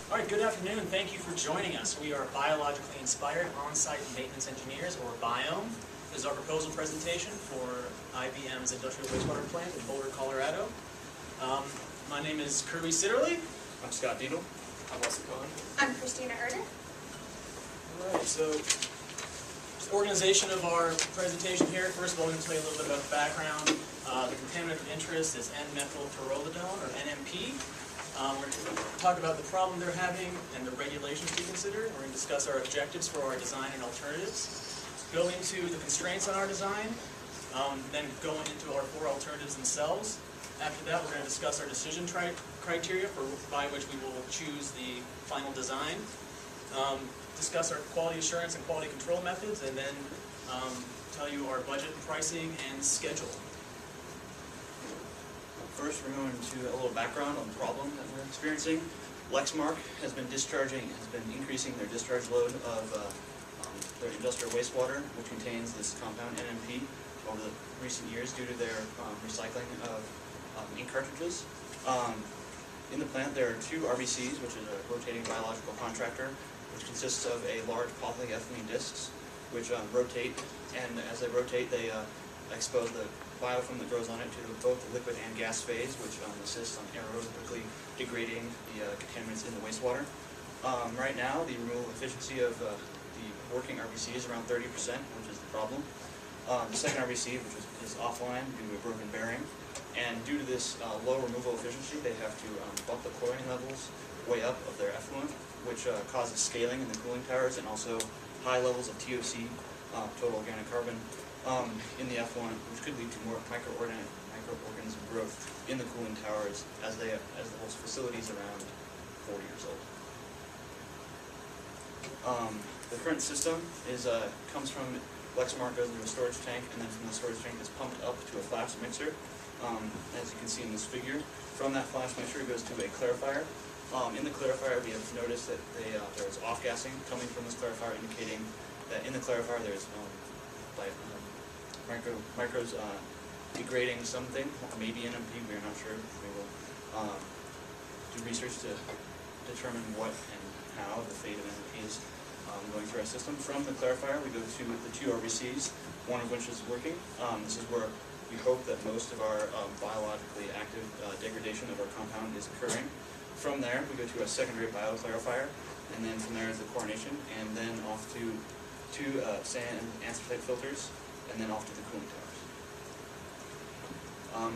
All right, good afternoon. Thank you for joining us. We are biologically inspired on-site maintenance engineers, or BIOM. This is our proposal presentation for IBM's industrial wastewater plant in Boulder, Colorado. My name is Kirby Sitterly. I'm Scott Dietl. I'm Wesley Cohen. I'm Christina Erder. All right, so just organization of our presentation here. First of all, I'm going to tell you a little bit about the background. The contaminant of interest is N-methylpyrrolidone, or NMP. We're going to talk about the problem they're having and the regulations to consider. We're going to discuss our objectives for our design and alternatives. Go into the constraints on our design, then go into our 4 alternatives themselves. After that, we're going to discuss our decision criteria by which we will choose the final design. Discuss our quality assurance and quality control methods, and then tell you our budget and pricing and schedule. First, we're going to a little background on the problem that we're experiencing. Lexmark has been increasing their discharge load of their industrial wastewater, which contains this compound NMP, over the recent years due to their recycling of ink cartridges. In the plant, there are 2 RBCs, which is a rotating biological contractor, which consists of a large polyethylene discs, which rotate, and as they rotate, they expose the biofilm that grows on it to both the liquid and gas phase, which assists on aerobically degrading the contaminants in the wastewater. Right now, the removal efficiency of the working RBC is around 30%, which is the problem. The second RBC, which is offline due to a broken bearing, and due to this low removal efficiency, they have to bump the chlorine levels way up of their effluent, which causes scaling in the cooling towers and also high levels of TOC, total organic carbon, in the effluent, which could lead to more microorganism growth in the cooling towers as the whole facility is around 40 years old. The current system comes from Lexmark, goes into a storage tank, and then from the storage tank is pumped up to a flash mixer. As you can see in this figure, from that flash mixer it goes to a clarifier. In the clarifier, we have noticed that there's off-gassing coming from this clarifier, indicating that in the clarifier there's micros degrading something, maybe NMP, we're not sure. We will do research to determine what and how the fate of NMP is going through our system. From the clarifier, we go to the 2 RBCs, one of which is working. This is where we hope that most of our biologically active degradation of our compound is occurring. From there, we go to a secondary bioclarifier, and then from there is the chlorination, and then off to 2 sand and anthracite filters, and then off to the cooling towers.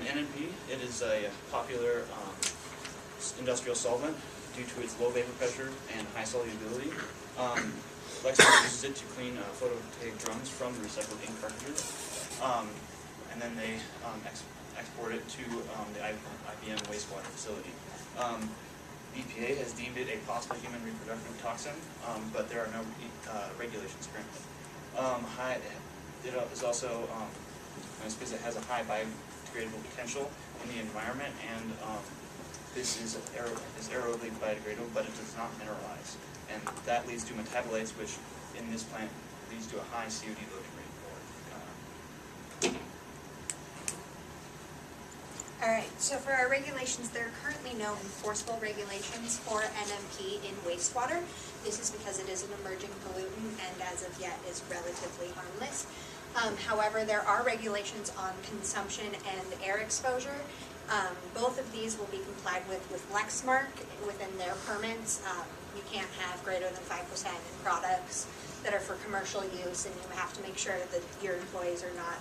NMP, it is a popular industrial solvent due to its low vapor pressure and high solubility. Lexmark uses it to clean photovoltaic drums from the recycled ink cartridges, and then they export it to the IBM wastewater facility. EPA has deemed it a possible human reproductive toxin, but there are no regulations currently. It is also, because it has a high biodegradable potential in the environment, and this is aerobically biodegradable, but it does not mineralize. And that leads to metabolites, which in this plant leads to a high COD loading rate. Alright, so for our regulations, there are currently no enforceable regulations for NMP in wastewater. This is because it is an emerging pollutant and as of yet is relatively harmless. However, there are regulations on consumption and air exposure. Both of these will be complied with Lexmark within their permits. You can't have greater than 5% in products that are for commercial use, and you have to make sure that your employees are not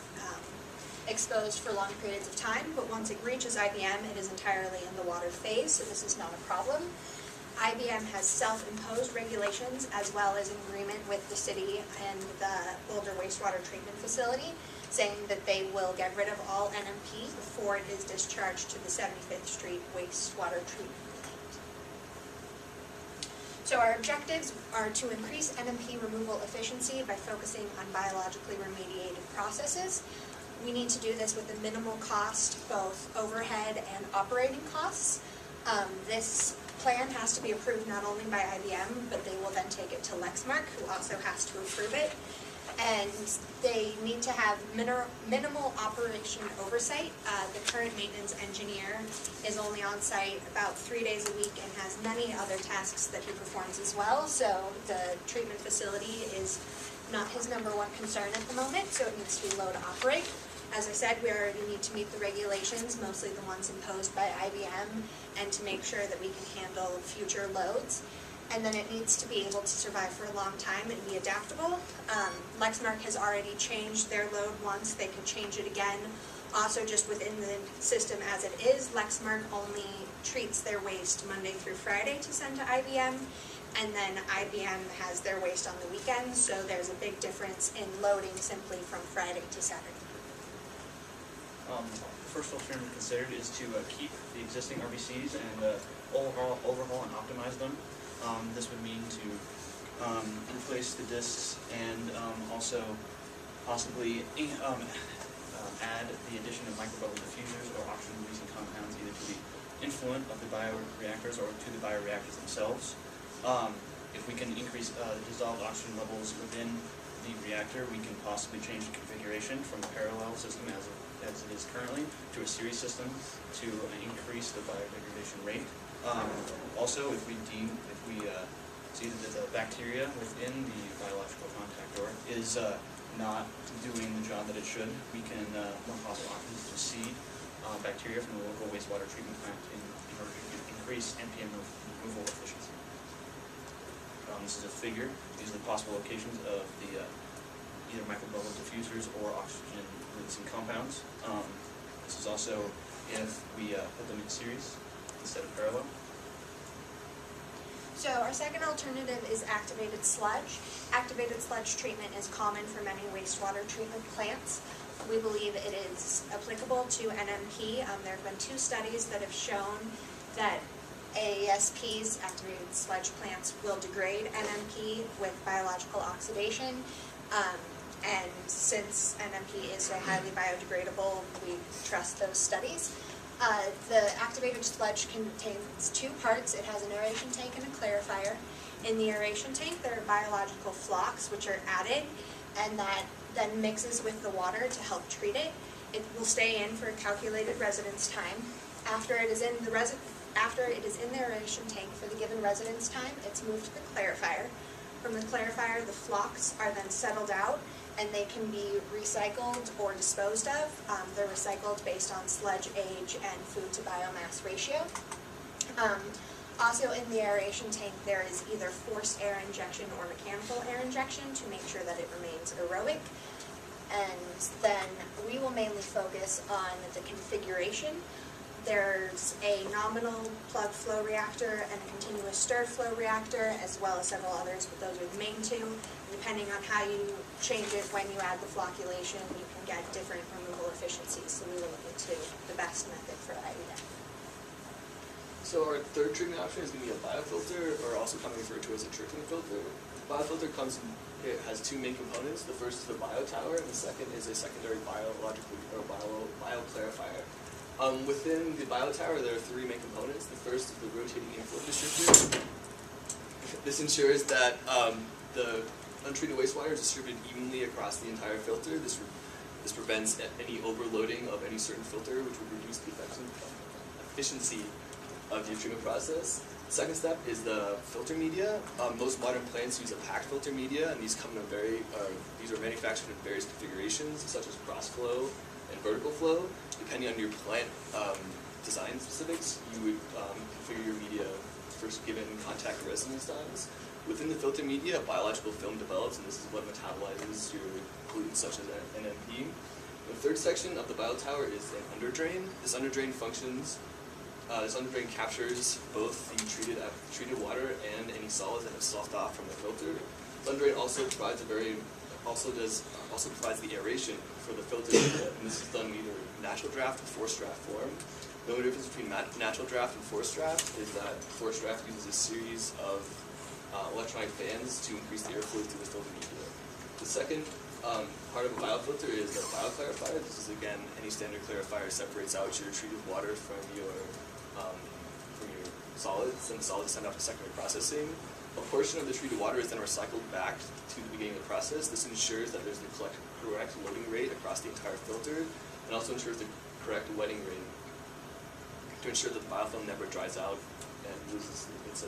exposed for long periods of time, but once it reaches IBM, it is entirely in the water phase, so this is not a problem. IBM has self-imposed regulations as well as an agreement with the city and the Boulder wastewater treatment facility, saying that they will get rid of all NMP before it is discharged to the 75th Street wastewater treatment plant. So our objectives are to increase NMP removal efficiency by focusing on biologically remediated processes. We need to do this with a minimal cost, both overhead and operating costs. This plan has to be approved not only by IBM, but they will then take it to Lexmark, who also has to approve it. and they need to have minimal operation oversight. The current maintenance engineer is only on site about 3 days a week and has many other tasks that he performs as well, so the treatment facility is not his number one concern at the moment, so it needs to be low to operate. As I said, we already need to meet the regulations, mostly the ones imposed by IBM, and to make sure that we can handle future loads. And then it needs to be able to survive for a long time and be adaptable. Lexmark has already changed their load once, they could change it again. Also, just within the system as it is, Lexmark only treats their waste Monday through Friday to send to IBM, and then IBM has their waste on the weekends, so there's a big difference in loading simply from Friday to Saturday. The first alternative considered is to keep the existing RBCs and overhaul and optimize them. This would mean to replace the discs and also possibly add the addition of microbubble diffusers or oxygen-releasing compounds either to the influent of the bioreactors or to the bioreactors themselves. If we can increase the dissolved oxygen levels within the reactor, we can possibly change the configuration from a parallel system as it is currently to a series system to increase the biodegradation rate. Also, if we see that the bacteria within the biological contactor is not doing the job that it should, we can more possible options to seed bacteria from the local wastewater treatment plant in order to increase NPM removal efficiency. This is a figure. These are the possible locations of the either microbubble diffusers or oxygen-releasing compounds. This is also if we put them in series instead of parallel. So our second alternative is activated sludge. Activated sludge treatment is common for many wastewater treatment plants. We believe it is applicable to NMP. There have been 2 studies that have shown that ASPs, activated sludge plants, will degrade NMP with biological oxidation. And since NMP is so highly biodegradable, we trust those studies. The activated sludge contains 2 parts. It has an aeration tank and a clarifier. In the aeration tank, there are biological flocks which are added, and that then mixes with the water to help treat it. It will stay in for a calculated residence time. After it is in the aeration tank for the given residence time, it's moved to the clarifier. From the clarifier, the flocks are then settled out, and they can be recycled or disposed of. They're recycled based on sludge age and food to biomass ratio. Also in the aeration tank, there is either forced air injection or mechanical air injection to make sure that it remains aerobic. And then we will mainly focus on the configuration. There's a nominal plug flow reactor and a continuous stirred flow reactor, as well as several others, but those are the main 2. Depending on how you change it when you add the flocculation, you can get different removal efficiencies, so we will look into the best method for IBM. So our third treatment option is going to be a biofilter, or also commonly referred to as a treatment filter. The biofilter it has 2 main components. The first is the biotower, and the second is a secondary biological or bioclarifier. Within the biotower, there are 3 main components. The first is the rotating inflow distributor. This ensures that the untreated wastewater is distributed evenly across the entire filter. This prevents any overloading of any certain filter, which would reduce the efficiency of the treatment process. The second step is the filter media. Most modern plants use a packed filter media, and these come in these are manufactured in various configurations, such as cross flow and vertical flow. Depending on your plant design specifics, you would configure your media first given contact residence times. Within the filter media, a biological film develops, and this is what metabolizes your pollutants such as NMP. The third section of the biotower is an underdrain. This underdrain captures both the treated water and any solids that have sloughed off from the filter. The underdrain also provides provides the aeration for the filter media, and this is done in either natural draft or forced draft form. The only difference between natural draft and forced draft is that forced draft uses a series of electronic fans to increase the airflow through the filter media. The second part of a biofilter is the bioclarifier. This is, again, any standard clarifier separates out your treated water from your solids, and the solids sent out for secondary processing. A portion of the treated water is then recycled back to the beginning of the process. This ensures that there's the correct loading rate across the entire filter, and also ensures the correct wetting rate to ensure that the biofilm never dries out and loses its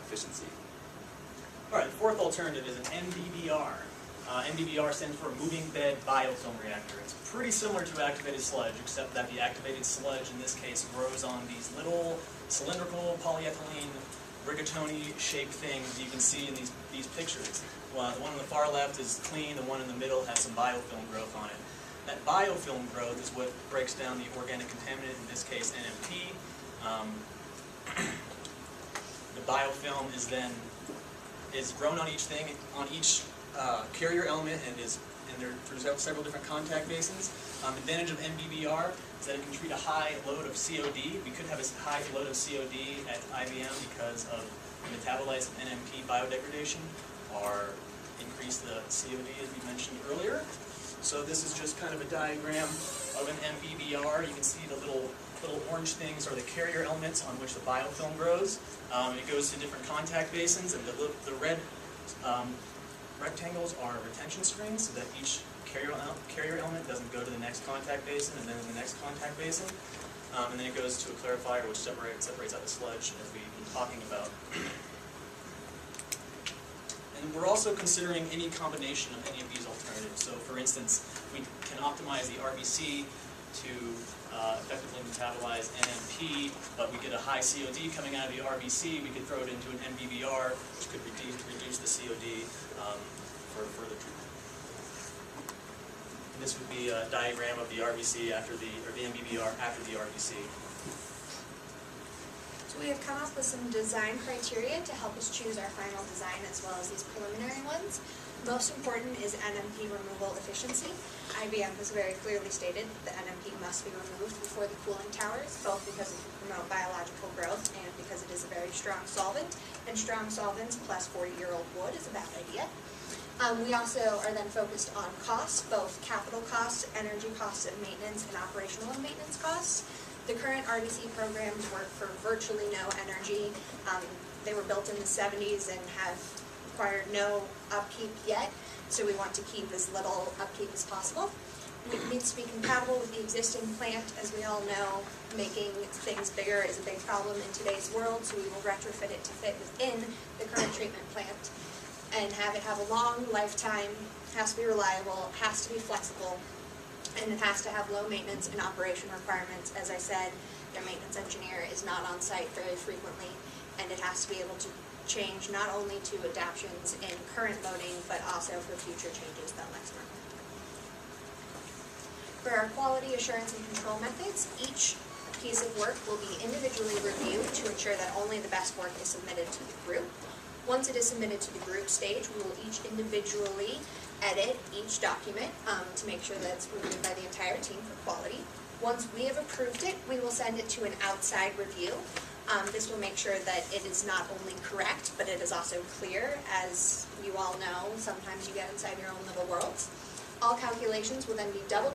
efficiency. All right, the fourth alternative is an IBMbio. IBMbio stands for Moving Bed Biofilm Reactor. It's pretty similar to activated sludge, except that the activated sludge in this case grows on these little cylindrical polyethylene rigatoni-shaped things you can see in these pictures. Well, the one on the far left is clean, the one in the middle has some biofilm growth on it. That biofilm growth is what breaks down the organic contaminant, in this case NMP. The biofilm is grown on each thing, on each carrier element, and there's several different contact basins. The advantage of IBMbio is that it can treat a high load of COD. We could have a high load of COD at IBM because of the metabolites of NMP biodegradation or increase the COD as we mentioned earlier. So this is just kind of a diagram of an IBMbio. You can see the little orange things are the carrier elements on which the biofilm grows. It goes to different contact basins, and the red rectangles are retention strings, so that each carrier element doesn't go to the next contact basin and then the next contact basin. And then it goes to a clarifier which separates out the sludge, as we've been talking about. And we're also considering any combination of any of these alternatives. So for instance, we can optimize the RBC to effectively metabolize NMP, but we get a high COD coming out of the RBC, we could throw it into an IBMbio, which could reduce the COD for further treatment. And this would be a diagram of the RBC or the IBMbio after the RBC. So we have come up with some design criteria to help us choose our final design as well as these preliminary ones. Most important is NMP removal efficiency. IBM has very clearly stated that NMP must be removed before the cooling towers, both because it can promote biological growth and because it is a very strong solvent, and strong solvents plus 40-year-old wood is a bad idea. We also are then focused on costs, both capital costs, energy costs of maintenance, and operational and maintenance costs. The current RBC programs work for virtually no energy. They were built in the 70s and have required no upkeep yet, so we want to keep as little upkeep as possible. It needs to be compatible with the existing plant. As we all know, making things bigger is a big problem in today's world, so we will retrofit it to fit within the current treatment plant and have it have a long lifetime, has to be reliable, has to be flexible, and it has to have low maintenance and operation requirements. As I said, their maintenance engineer is not on site very frequently, and it has to be able to change not only to adaptions in current loading, but also for future changes that Lexmark. For our quality assurance and control methods, each piece of work will be individually reviewed to ensure that only the best work is submitted to the group. Once it is submitted to the group stage, we will each individually edit each document to make sure that it's reviewed by the entire team for quality. Once we have approved it, we will send it to an outside review. This will make sure that it is not only correct, but it is also clear. As you all know, sometimes you get inside your own little worlds. All calculations will then be double